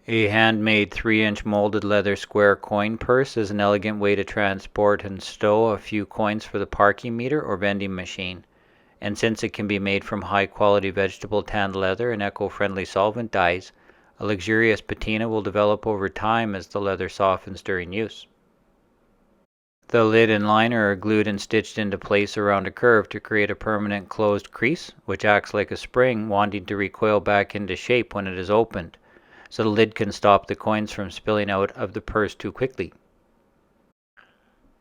A handmade 3-inch molded leather square coin purse is an elegant way to transport and stow a few coins for the parking meter or vending machine. And since it can be made from high quality vegetable tanned leather and eco-friendly solvent dyes, a luxurious patina will develop over time as the leather softens during use. The lid and liner are glued and stitched into place around a curve to create a permanent closed crease, which acts like a spring wanting to recoil back into shape when it is opened, so the lid can stop the coins from spilling out of the purse too quickly.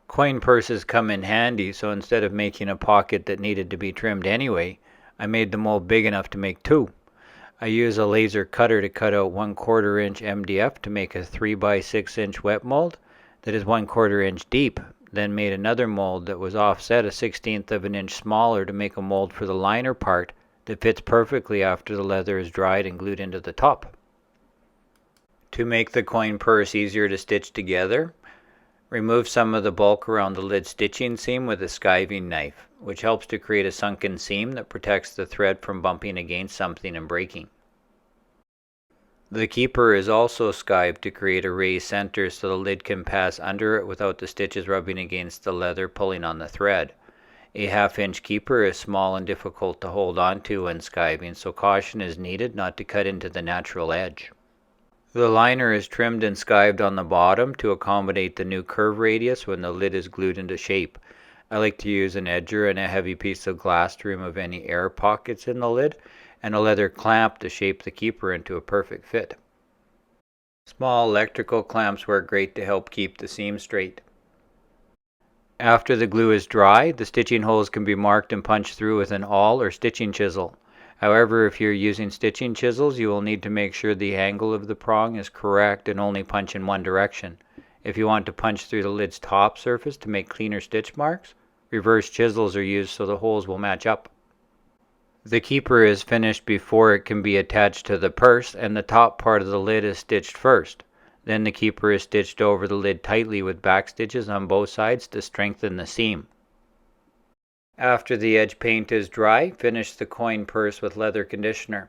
Coin purses come in handy, so instead of making a pocket that needed to be trimmed anyway, I made the mold big enough to make two. I use a laser cutter to cut out 1/4 inch MDF to make a 3 by 6 inch wet mold that is 1/4 inch deep, then made another mold that was offset a 1/16 of an inch smaller to make a mold for the liner part that fits perfectly after the leather is dried and glued into the top. To make the coin purse easier to stitch together, remove some of the bulk around the lid stitching seam with a skiving knife, which helps to create a sunken seam that protects the thread from bumping against something and breaking. The keeper is also skived to create a raised center so the lid can pass under it without the stitches rubbing against the leather pulling on the thread. A 1/2 inch keeper is small and difficult to hold onto when skiving, so caution is needed not to cut into the natural edge. The liner is trimmed and skived on the bottom to accommodate the new curve radius when the lid is glued into shape. I like to use an edger and a heavy piece of glass to remove any air pockets in the lid, and a leather clamp to shape the keeper into a perfect fit. Small electrical clamps work great to help keep the seam straight. After the glue is dry, the stitching holes can be marked and punched through with an awl or stitching chisel. However, if you're using stitching chisels, you will need to make sure the angle of the prong is correct and only punch in one direction. If you want to punch through the lid's top surface to make cleaner stitch marks, reverse chisels are used so the holes will match up. The keeper is finished before it can be attached to the purse, and the top part of the lid is stitched first. Then the keeper is stitched over the lid tightly with back stitches on both sides to strengthen the seam. After the edge paint is dry, finish the coin purse with leather conditioner.